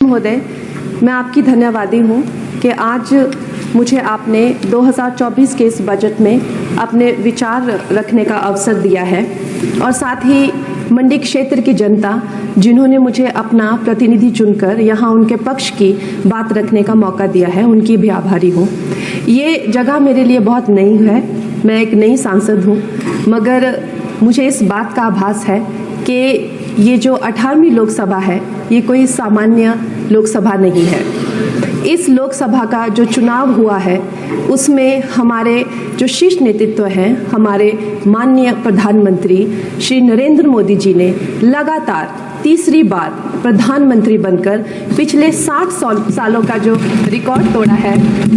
महोदय, मैं आपकी धन्यवादी हूँ कि आज मुझे आपने 2024 के इस बजट में अपने विचार रखने का अवसर दिया है और साथ ही मंडी क्षेत्र की जनता जिन्होंने मुझे अपना प्रतिनिधि चुनकर यहाँ उनके पक्ष की बात रखने का मौका दिया है, उनकी भी आभारी हूँ। ये जगह मेरे लिए बहुत नई है, मैं एक नई सांसद हूँ, मगर मुझे इस बात का आभास है कि ये जो 18वीं लोकसभा है ये कोई सामान्य लोकसभा नहीं है। इस लोकसभा का जो चुनाव हुआ है उसमें हमारे जो शीर्ष नेतृत्व हैं, हमारे माननीय प्रधानमंत्री श्री नरेंद्र मोदी जी ने लगातार तीसरी बार प्रधानमंत्री बनकर पिछले 60 सालों का जो रिकॉर्ड तोड़ा है,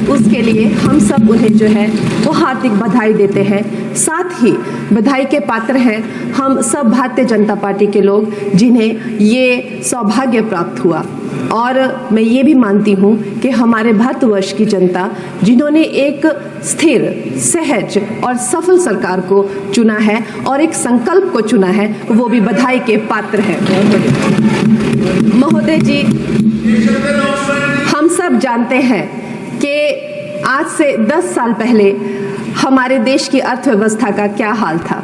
उसके लिए हम सब उन्हें जो है वो हार्दिक बधाई देते हैं। साथ ही बधाई के पात्र हैं हम सब भारतीय जनता पार्टी के लोग जिन्हें ये सौभाग्य प्राप्त हुआ। और मैं ये भी मानती हूँ कि हमारे भारतवर्ष की जनता जिन्होंने एक स्थिर, सहज और सफल सरकार को चुना है और एक संकल्प को चुना है, वो भी बधाई के पात्र हैं। महोदय जी, हम सब जानते हैं कि आज से 10 साल पहले हमारे देश की अर्थव्यवस्था का क्या हाल था।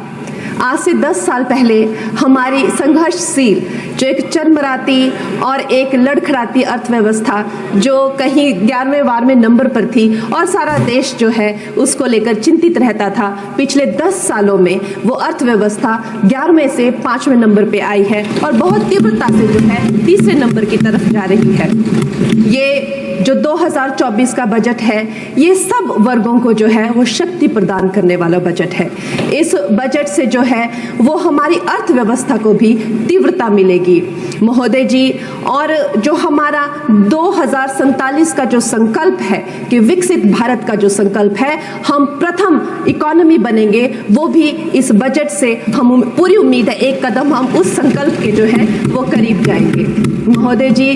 आज से 10 साल पहले हमारी संघर्षशील, जो एक चरमराती और एक लड़खड़ाती अर्थव्यवस्था जो कहीं 11वें-12वें नंबर पर थी और सारा देश जो है उसको लेकर चिंतित रहता था, पिछले 10 सालों में वो अर्थव्यवस्था 11वें से 5वें नंबर पे आई है और बहुत तीव्रता से जो है तीसरे नंबर की तरफ जा रही है। ये जो 2024 का बजट है ये सब वर्गों को जो है वो शक्ति प्रदान करने वाला बजट है। इस बजट से जो है वो हमारी अर्थव्यवस्था को भी तीव्रता मिलेगी महोदय जी। और जो हमारा 2047 का जो संकल्प है कि विकसित भारत का जो संकल्प है, हम प्रथम इकोनॉमी बनेंगे, वो भी इस बजट से हम पूरी उम्मीद है एक कदम हम उस संकल्प के जो है वो करीब जाएंगे। महोदय जी,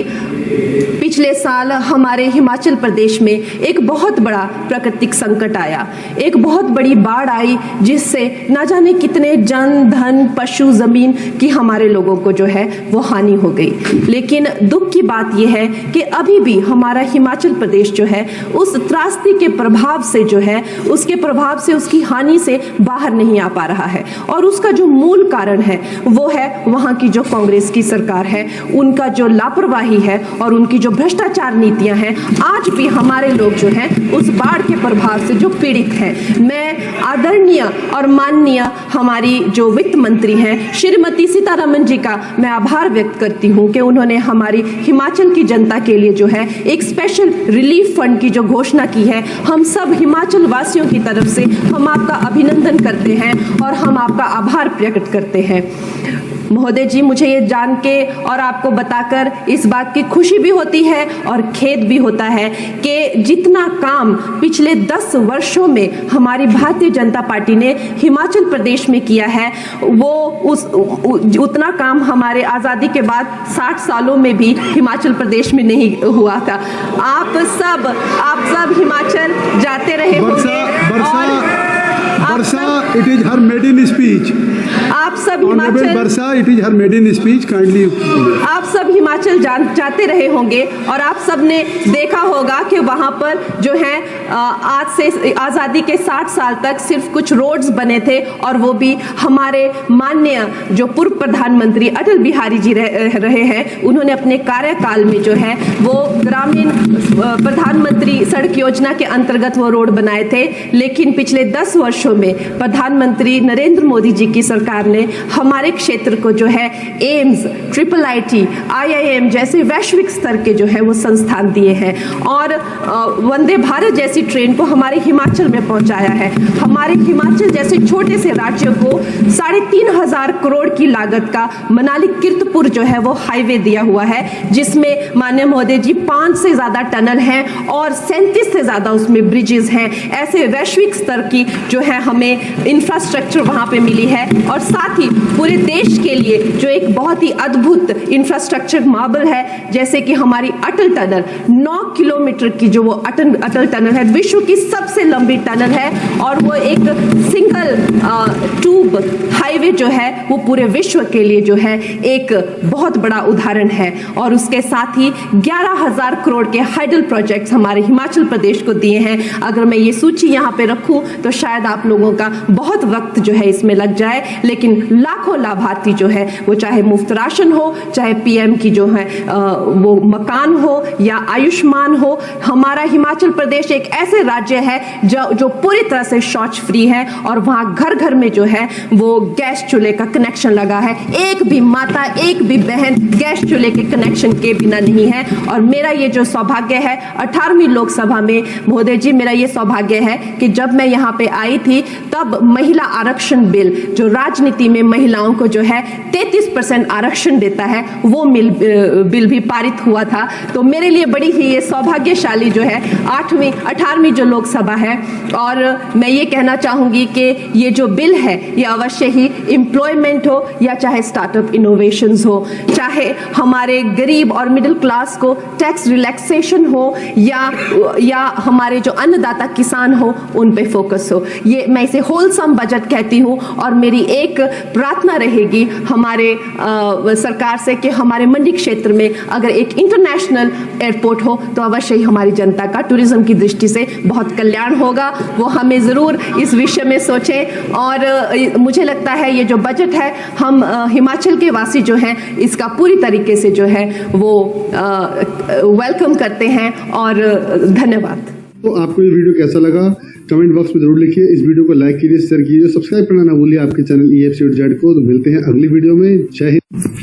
पिछले साल हमारे हिमाचल प्रदेश में एक बहुत बड़ा प्राकृतिक संकट आया, एक बहुत बड़ी बाढ़ आई जिससे ना जाने कितने जन, धन, पशु, जमीन की हमारे लोगों को जो है वो हानि हो गई। लेकिन दुख की बात यह है कि अभी भी हमारा हिमाचल प्रदेश जो है उस त्रासदी के प्रभाव से जो है उसके प्रभाव से, उसकी हानि से बाहर नहीं आ पा रहा है। और उसका जो मूल कारण है वो है वहाँ की जो कांग्रेस की सरकार है, उनका जो लापरवाही है और उनकी जो भ्रष्टाचार नीतियां हैं। आज भी हमारे लोग जो हैं उस बाढ़ के प्रभाव से जो पीड़ित हैं। मैं आदरणीय और माननीय हमारी जो वित्त मंत्री हैं श्रीमती सीतारमण जी का मैं आभार व्यक्त करती हूं कि उन्होंने हमारी हिमाचल की जनता के लिए जो है एक स्पेशल रिलीफ फंड की जो घोषणा की है। हम सब हिमाचल वासियों की तरफ से हम आपका अभिनंदन करते हैं और हम आपका आभार प्रकट करते हैं। महोदय जी, मुझे ये जान के और आपको बताकर इस बात की खुशी भी होती है और खेद भी होता है कि जितना काम पिछले 10 वर्षों में हमारी भारतीय जनता पार्टी ने हिमाचल प्रदेश में किया है, वो उतना काम हमारे आज़ादी के बाद 60 सालों में भी हिमाचल प्रदेश में नहीं हुआ था। आप सब हिमाचल जाते रहे होंगे Barsha, it is her maiden speech. आप सब Honorable Himachal Barsha, it is her maiden speech. Kindly. आप सब हिमाचल जाते रहे होंगे और आप सब ने देखा होगा कि वहाँ पर जो है आज से आज़ादी के 60 साल तक सिर्फ कुछ रोड्स बने थे और वो भी हमारे माननीय जो पूर्व प्रधानमंत्री अटल बिहारी जी रहे हैं, उन्होंने अपने कार्यकाल में जो है वो ग्रामीण प्रधानमंत्री सड़क योजना के अंतर्गत वो रोड बनाए थे। लेकिन पिछले 10 वर्षों में प्रधानमंत्री नरेंद्र मोदी जी की सरकार ने हमारे क्षेत्र को जो है एम्स, IIT, IIM जैसे वैश्विक स्तर के जो है वो संस्थान दिए हैं और वंदे भारत जैसी ट्रेन को हमारे हिमाचल में पहुंचाया है। हमारे हिमाचल जैसे छोटे से राज्य को 3,500 करोड़ की लागत का मनाली कीर्तपुर जो है वो हाईवे दिया हुआ है, जिसमें माननीय महोदय जी 5 से ज्यादा टनल हैं और 37 से ज्यादा उसमें ब्रिजेस हैं। ऐसे वैश्विक स्तर की जो है हमें इंफ्रास्ट्रक्चर वहाँ पे मिली है, और साथ ही पूरे देश के लिए जो एक बहुत ही अद्भुत इंफ्रास्ट्रक्चर मार्बल है, जैसे कि हमारी अटल टनल 9 किलोमीटर की जो वो अटल टनल है, विश्व की सबसे लंबी टनल है, और वो एक सिंगल ट्यूब हाईवे जो है वो पूरे विश्व के लिए जो है एक बहुत बड़ा उदाहरण है। और उसके साथ ही 11,000 करोड़ के हाइडल प्रोजेक्ट्स हमारे हिमाचल प्रदेश को दिए हैं। अगर मैं ये सूची यहाँ पे रखूं तो शायद आप लोगों का बहुत वक्त जो है इसमें लग जाए, लेकिन लाखों लाभार्थी जो है वो चाहे मुफ्त राशन हो, चाहे पीएम की जो है वो मकान हो या आयुष्मान हो, हमारा हिमाचल प्रदेश एक ऐसे राज्य है जो पूरी तरह से शौच फ्री है, और वहाँ घर घर में जो है वो गैस चूल्हे का कनेक्शन लगा है। एक भी माता, एक भी बहन गैस चूल्हे के कनेक्शन के बिना नहीं है। और मेरा ये जो सौभाग्य है 18वीं लोकसभा में, महोदय जी, मेरा ये सौभाग्य है कि जब मैं यहाँ पे आई थी तब महिला आरक्षण बिल, जो राजनीति में महिलाओं को जो है 33% आरक्षण देता है, वो बिल भी पारित हुआ था। तो मेरे लिए बड़ी ही ये सौभाग्यशाली जो है 18वीं जो लोकसभा है। और मैं ये कहना चाहूंगी कि ये जो बिल है ये अवश्य ही एम्प्लॉयमेंट हो या चाहे स्टार्टअप इनोवेशंस हो, चाहे हमारे गरीब और मिडिल क्लास को टैक्स रिलैक्सेशन हो या हमारे जो अन्नदाता किसान हो उन पे फोकस हो, ये मैं इसे होलसम बजट कहती हूँ। और मेरी एक प्रार्थना रहेगी हमारे सरकार से कि हमारे मंडी क्षेत्र में अगर एक इंटरनेशनल एयरपोर्ट हो तो अवश्य ही हमारी जनता का टूरिज्म की दृष्टि से बहुत कल्याण होगा। वो हमें ज़रूर इस विषय में सोचें। और मुझे लगता है ये जो बजट है, हम हिमाचल के वासी जो हैं इसका पूरी तरीके से जो है वो वेलकम करते हैं। और धन्यवाद। तो आपको ये वीडियो कैसा लगा कमेंट बॉक्स में जरूर लिखिए। इस वीडियो को लाइक कीजिए, शेयर कीजिए, सब्सक्राइब करना ना भूलिए आपके चैनल EFCZ को। तो मिलते हैं अगली वीडियो में। जय हिंद।